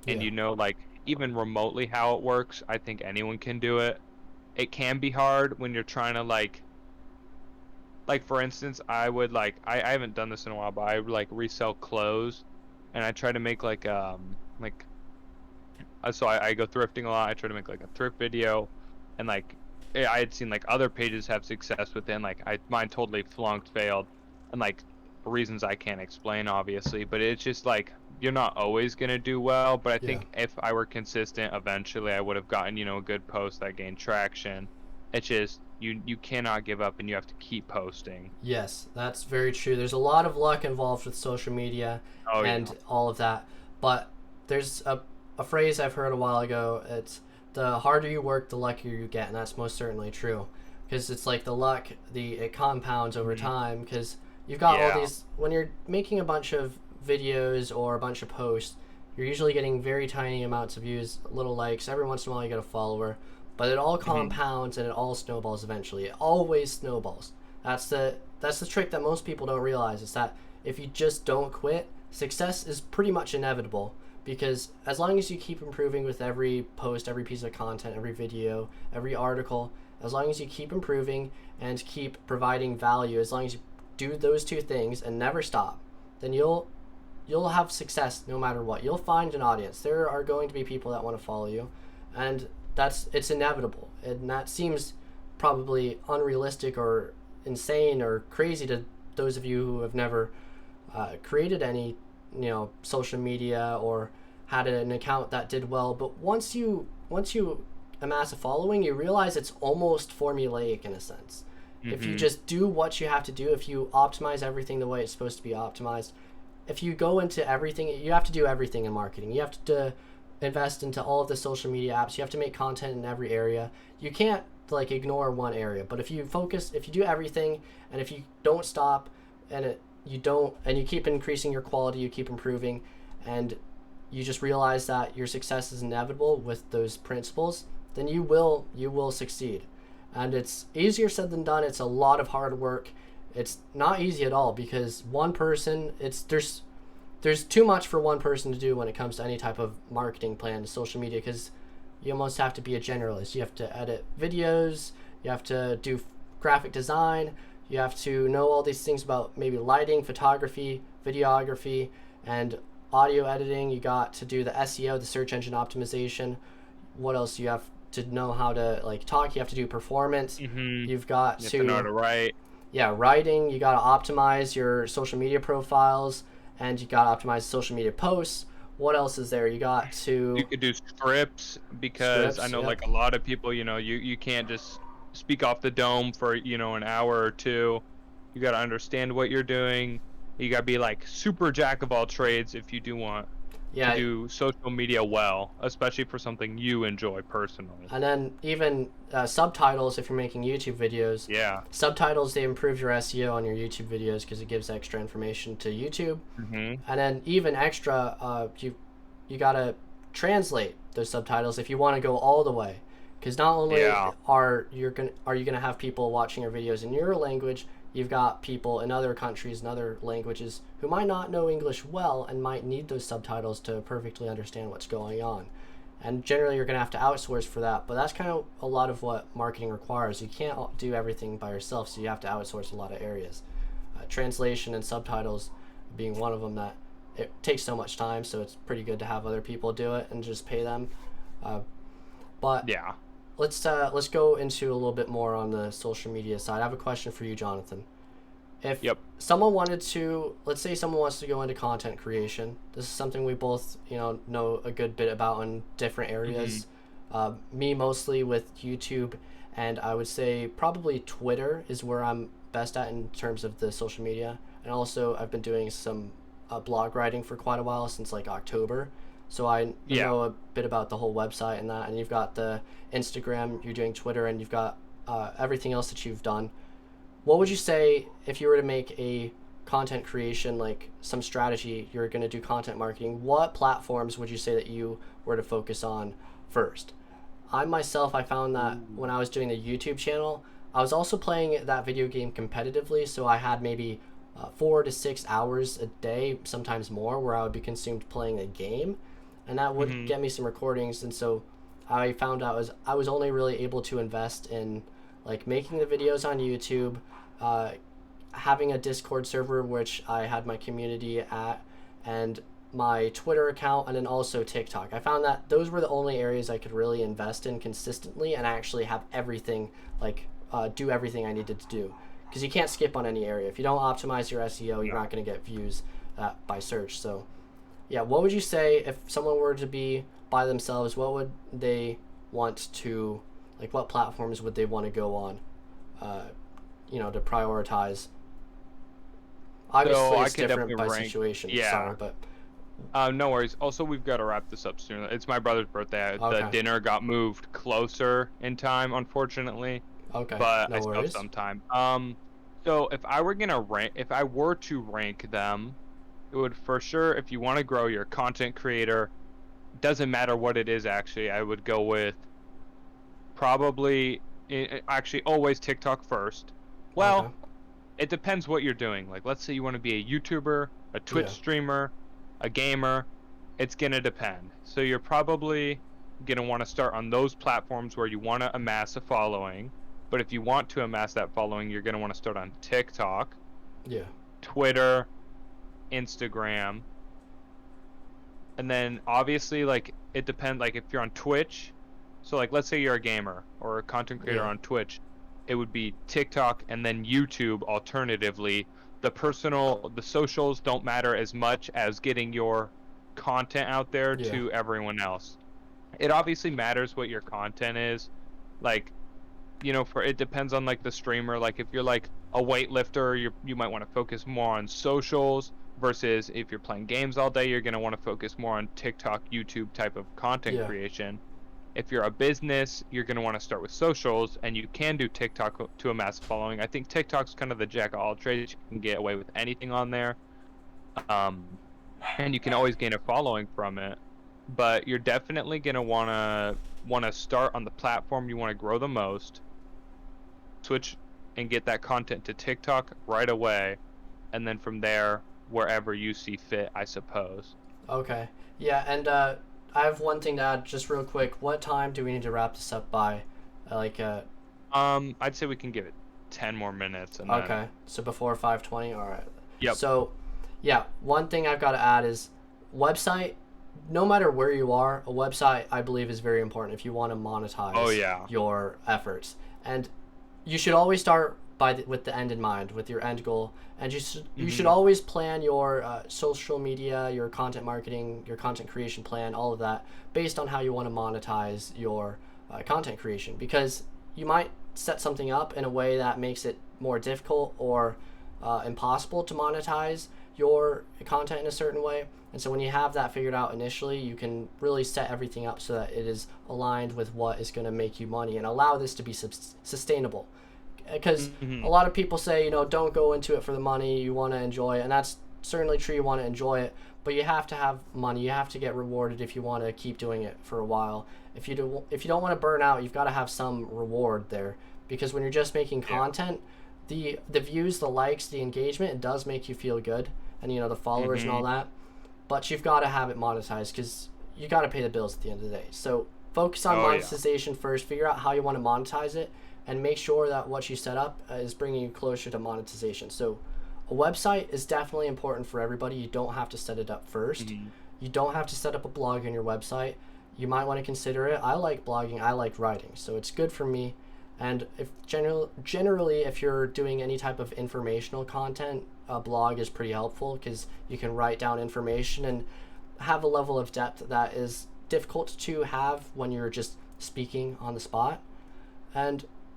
and like even remotely how it works. I think anyone can do it. It can be hard when you're trying to like for instance, I would I haven't done this in a while, but I would like resell clothes, and I try to make so I go thrifting a lot. I try to make like a thrift video, and like I had seen like other pages have success within, mine totally failed, and like for reasons I can't explain obviously, but it's just like you're not always gonna do well. But I think if I were consistent, eventually I would have gotten a good post that gained traction. It's just you cannot give up, and you have to keep posting. Yes, that's very true. There's a lot of luck involved with social media all of that, but there's a phrase I've heard a while ago. It's the harder you work, the luckier you get, and that's most certainly true, because it's like the luck, it compounds over time, because you've got all these, when you're making a bunch of videos or a bunch of posts, you're usually getting very tiny amounts of views, little likes, every once in a while you get a follower, but it all compounds and it all snowballs eventually. It always snowballs. That's the trick that most people don't realize, is that if you just don't quit, success is pretty much inevitable, because as long as you keep improving with every post, every piece of content, every video, every article, as long as you keep improving and keep providing value, as long as you do those two things and never stop, then you'll have success no matter what. You'll find an audience. There are going to be people that want to follow you, and it's inevitable. And that seems probably unrealistic or insane or crazy to those of you who have never created any social media or had an account that did well. But once you amass a following, you realize it's almost formulaic in a sense. If you just do what you have to do, if you optimize everything the way it's supposed to be optimized, if you go into everything, you have to do everything in marketing. You have to invest into all of the social media apps. You have to make content in every area. You can't like ignore one area. But if you focus, if you do everything, and if you don't stop, and you keep increasing your quality, you keep improving, and you just realize that your success is inevitable with those principles, then you will succeed. And it's easier said than done. It's a lot of hard work. It's not easy at all because one person, there's too much for one person to do when it comes to any type of marketing plan, social media, because you almost have to be a generalist. You have to edit videos, you have to do graphic design, you have to know all these things about maybe lighting, photography, videography, and audio editing. You got to do the SEO, the search engine optimization. What else? You have to know how to like talk. You have to do performance. Mm-hmm. You've got You have to know how to write. yeah, writing. You got to optimize your social media profiles, and you got to optimize social media posts. What else is there? You got to You could do scripts because I scripts. know Yep. like a lot of people, you can't just speak off the dome for, an hour or two. You got to understand what you're doing. You got to be like super jack of all trades if you do want to Yeah, do social media well, especially for something you enjoy personally. and then even subtitles if you're making YouTube videos. Yeah. Subtitles, they improve your SEO on your YouTube videos because it gives extra information to YouTube. Mhm. And then even extra, you gotta translate those subtitles if you want to go all the way, because not only Yeah. are you gonna have people watching your videos in your language, you've got people in other countries and other languages who might not know English well and might need those subtitles to perfectly understand what's going on. And generally, you're gonna have to outsource for that. But that's kind of a lot of what marketing requires. You can't do everything by yourself, so you have to outsource a lot of areas. Translation and subtitles being one of them that it takes so much time, so it's pretty good to have other people do it and just pay them. But Yeah. let's go into a little bit more on the social media side. I have a question for you, Jonathan. If Yep. someone wanted to, let's say someone wants to go into content creation, this is something we both know a good bit about in different areas. Me mostly with YouTube, and I would say probably Twitter is where I'm best at in terms of the social media. And also I've been doing some blog writing for quite a while, since like October, so I Yeah. know a bit about the whole website and that. And you've got the Instagram, you're doing Twitter, and you've got everything else that you've done. What would you say if you were to make a content creation, like some strategy, you're going to do content marketing, what platforms would you say that you were to focus on first? I myself, I found that when I was doing the YouTube channel, I was also playing that video game competitively, so I had maybe 4 to 6 hours a day, sometimes more, where I would be consumed playing a game, and that would Mhm. get me some recordings. And so I found out I was only really able to invest in like making the videos on YouTube, uh, having a Discord server which I had my community at, and my Twitter account, and then also TikTok. I found that those were the only areas I could really invest in consistently and actually have everything like do everything I needed to do. Because you can't skip on any area. If you don't optimize your SEO, you're not going to get views by search. So, yeah, what would you say if someone were to be by themselves? What would they want to, like, what platforms would they want to go on, to prioritize? Obviously, So I it's can different definitely by rank. situation. Yeah. Sorry, but No worries. Also, we've got to wrap this up soon. It's my brother's birthday. The okay, dinner got moved closer in time, unfortunately, okay, but I no still have worries. some time. So if I were to rank them, it would for sure, if you want to grow your content creator, doesn't matter what it is actually, I would go with probably, actually always TikTok first. Okay, Well, it depends what you're doing. Like, let's say you want to be a YouTuber, a Twitch yeah, streamer, a gamer. It's gonna depend. So you're probably gonna want to start on those platforms where you want to amass a following. But if you want to amass that following, you're gonna want to start on TikTok, yeah, Twitter, Instagram, and then obviously like it depends. Like if you're on Twitch, so like let's say you're a gamer or a content creator yeah, on Twitch, it would be TikTok and then YouTube alternatively. The socials don't matter as much as getting your content out there yeah, to everyone else. It obviously matters what your content is. Like, for it depends on like the streamer. Like if you're like a weightlifter, you might want to focus more on socials. versus if you're playing games all day, you're going to want to focus more on TikTok, YouTube type of content Yeah. creation. If you're a business, you're going to want to start with socials, and you can do TikTok to amass a following. I think TikTok's kind of the jack of all trades. You can get away with anything on there, and you can always gain a following from it. But you're definitely going to want to start on the platform you want to grow the most, switch and get that content to TikTok right away, and then from there, wherever you see fit, I suppose. Okay. Yeah, and I have one thing to add, just real quick. What time do we need to wrap this up by? Like, I'd say we can give it 10 more minutes, and then okay, so before 5:20. All right. yep. So, yeah, one thing I've got to add is website. No matter where you are, a website I believe is very important if you want to monetize Oh yeah. your efforts. And you should always start with the end in mind, with your end goal. And you should always plan your social media, your content marketing, your content creation plan, all of that based on how you want to monetize your content creation. Because you might set something up in a way that makes it more difficult or impossible to monetize your content in a certain way. And so when you have that figured out initially, you can really set everything up so that it is aligned with what is going to make you money and allow this to be sustainable. Because a lot of people say, don't go into it for the money, you want to enjoy it. And that's certainly true, you want to enjoy it. But you have to have money, you have to get rewarded if you want to keep doing it for a while. If you don't want to burn out, you've got to have some reward there. Because when you're just making content, the views, the likes, the engagement, it does make you feel good. And, the followers and all that. But you've got to have it monetized because you got to pay the bills at the end of the day. So focus on monetization first. Figure out how you want to monetize it, and make sure that what you set up is bringing you closer to monetization. So a website is definitely important for everybody. You don't have to set it up first. You don't have to set up a blog on your website. You might want to consider it. I like blogging. I like writing. So it's good for me. And if generally, if you're doing any type of informational content, a blog is pretty helpful because you can write down information and have a level of depth that is difficult to have when you're just speaking on the spot.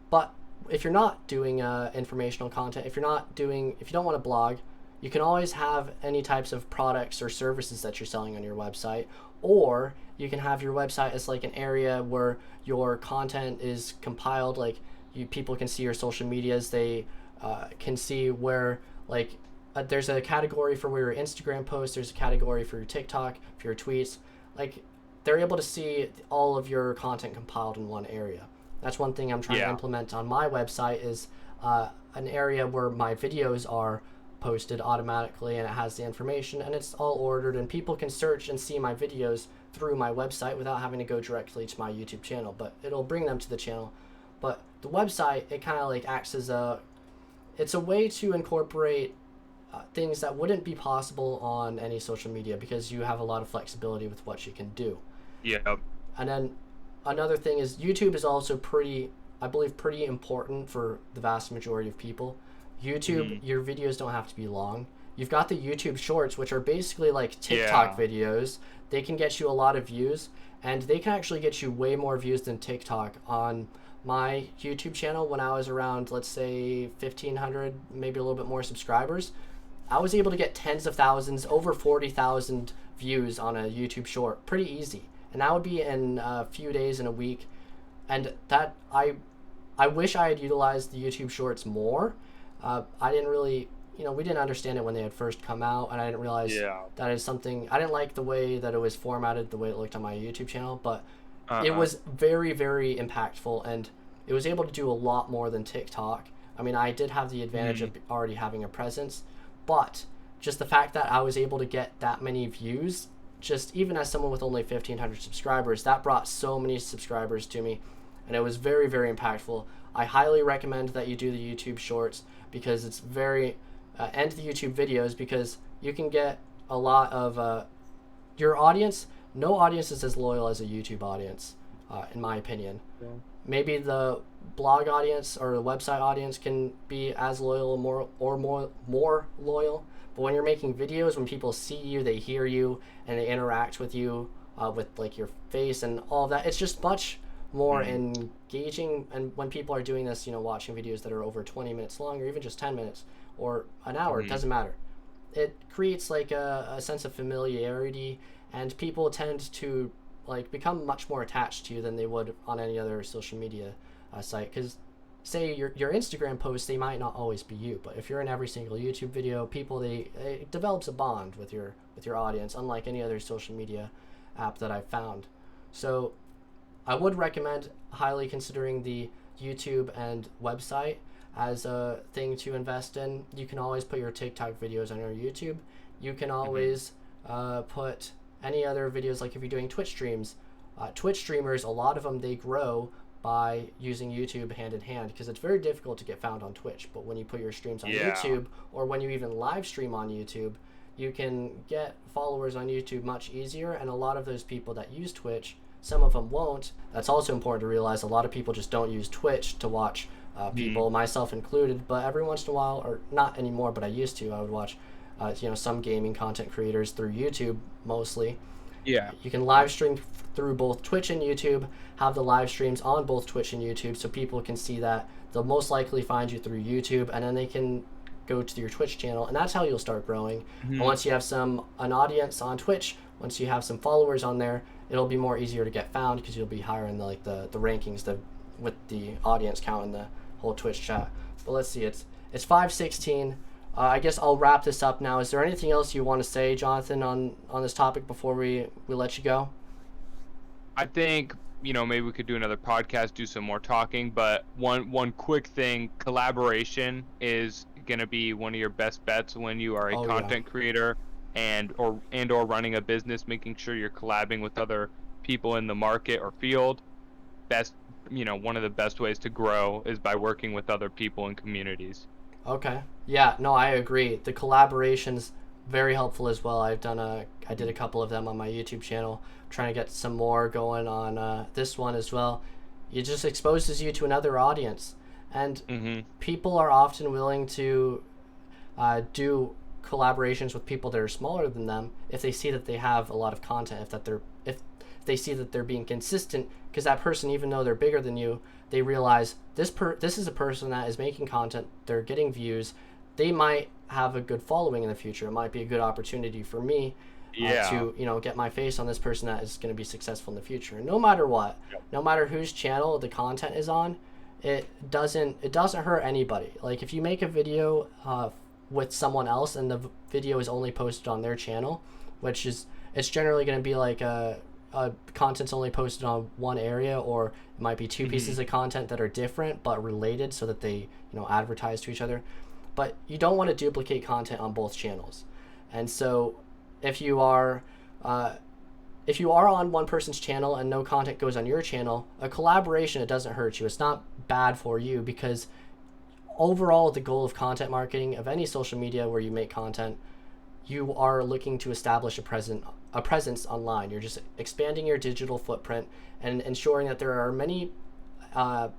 But if you're not doing informational content, if you don't want to blog, you can always have any types of products or services that you're selling on your website, or you can have your website as like an area where your content is compiled. Like people can see your social medias, they can see where there's a category for where your Instagram posts, there's a category for your TikTok, for your tweets. Like they're able to see all of your content compiled in one area. That's one thing I'm trying to implement on my website is an area where my videos are posted automatically and it has the information and it's all ordered and people can search and see my videos through my website without having to go directly to my YouTube channel, but it'll bring them to the channel. But the website, it kind of acts as it's a way to incorporate things that wouldn't be possible on any social media because you have a lot of flexibility with what you can do. Yeah. And then another thing is YouTube is also pretty important for the vast majority of people. YouTube, your videos don't have to be long. You've got the YouTube Shorts, which are basically like TikTok videos. They can get you a lot of views, and they can actually get you way more views than TikTok. On my YouTube channel, when I was around, let's say, 1,500, maybe a little bit more subscribers, I was able to get tens of thousands, over 40,000 views on a YouTube Short. Pretty easy. And that would be in a few days, in a week. And that, I wish I had utilized the YouTube Shorts more. I didn't really, we didn't understand it when they had first come out, and I didn't realize that is something, I didn't like the way that it was formatted, the way it looked on my YouTube channel, but it was very, very impactful, and it was able to do a lot more than TikTok. I mean, I did have the advantage of already having a presence, but just the fact that I was able to get that many views, just even as someone with only 1,500 subscribers, that brought so many subscribers to me, and it was very, very impactful. I highly recommend that you do the YouTube Shorts because it's very, and the YouTube videos, because you can get a lot of your audience. No audience is as loyal as a YouTube audience, in my opinion. Yeah. Maybe the blog audience or the website audience can be as loyal or more loyal. But when you're making videos, when people see you, they hear you, and they interact with you with like your face and all of that, it's just much more engaging. And when people are doing this, watching videos that are over 20 minutes long or even just 10 minutes or an hour, it doesn't matter. it creates like a sense of familiarity, and people tend to like become much more attached to you than they would on any other social media site. Because say your Instagram posts, they might not always be you, but if you're in every single YouTube video, people it develops a bond with your audience, unlike any other social media app that I've found. So I would recommend highly considering the YouTube and website as a thing to invest in. You can always put your TikTok videos on your YouTube. You can always put any other videos, like if you're doing Twitch streams. Twitch streamers, a lot of them, they grow by using YouTube hand in hand, because it's very difficult to get found on Twitch. But when you put your streams on YouTube, or when you even live stream on YouTube, you can get followers on YouTube much easier. And a lot of those people that use Twitch, some of them won't. That's also important to realize. A lot of people just don't use Twitch to watch people, myself included. But every once in a while, or not anymore, but I used to, I would watch some gaming content creators through YouTube mostly. Yeah. You can live stream through both Twitch and YouTube, have the live streams on both Twitch and YouTube, so people can see that. They'll most likely find you through YouTube, and then they can go to your Twitch channel, and that's how you'll start growing. And once you have an audience on Twitch, once you have some followers on there, it'll be more easier to get found, because you'll be higher in the rankings with the audience count in the whole Twitch chat. But let's see, it's 5:16. I guess I'll wrap this up now. Is there anything else you want to say, Jonathan, on this topic before we let you go? I think, maybe we could do another podcast, do some more talking, but one quick thing, collaboration is going to be one of your best bets when you are a content creator and or running a business, making sure you're collabing with other people in the market or field. One of the best ways to grow is by working with other people and communities. Okay. Yeah, no, I agree. The collaboration's very helpful as well. I did a couple of them on my YouTube channel. I'm trying to get some more going on this one as well. It just exposes you to another audience, and people are often willing to do collaborations with people that are smaller than them if they see that they have a lot of content, if they see that they're being consistent, because that person, even though they're bigger than you, they realize this is a person that is making content, they're getting views, they might have a good following in the future. It might be a good opportunity for me to get my face on this person that is going to be successful in the future. No matter what, no matter whose channel the content is on, it doesn't hurt anybody. Like if you make a video with someone else and the video is only posted on their channel, it's generally going to be like content's only posted on one area, or it might be two pieces of content that are different but related, so that they advertise to each other. But you don't want to duplicate content on both channels. And so if you are on one person's channel and no content goes on your channel, a collaboration, it doesn't hurt you. It's not bad for you, because overall the goal of content marketing, of any social media where you make content, you are looking to establish a presence online. You're just expanding your digital footprint and ensuring that there are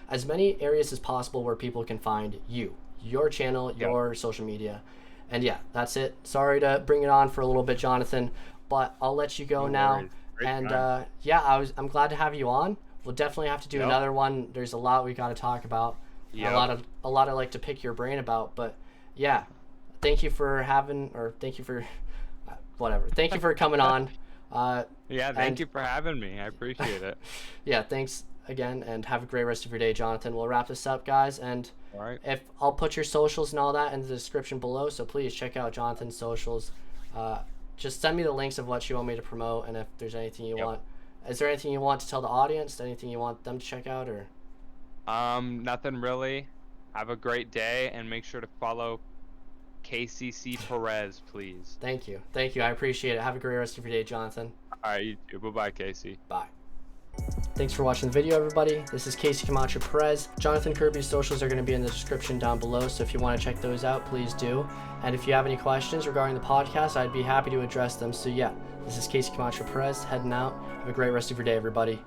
as many areas as possible where people can find your channel, your social media. And yeah, that's it. Sorry to bring it on for a little bit, Jonathan, but I'll let you go now. And I'm glad to have you on. We'll definitely have to do another one. There's a lot we got to talk about. A lot I like to pick your brain about. But yeah, thank you for coming on. Thank you for having me. I appreciate it. Yeah, thanks again, and have a great rest of your day, Jonathan. We'll wrap this up, guys, and if I'll put your socials and all that in the description below, so please check out Jonathan's socials. Just send me the links of what you want me to promote, and if there's anything you want. Is there anything you want to tell the audience? Anything you want them to check out, or? Nothing really. Have a great day, and make sure to follow KCC Perez, please. Thank you. I appreciate it. Have a great rest of your day, Jonathan. All right, you too. Bye-bye, Casey. Bye. Thanks for watching the video, everybody. This is Casey Camacho Perez. Johnathan Kirby's socials are going to be in the description down below, so if you want to check those out, please do. And if you have any questions regarding the podcast, I'd be happy to address them. So yeah, this is Casey Camacho Perez, heading out. Have a great rest of your day, everybody.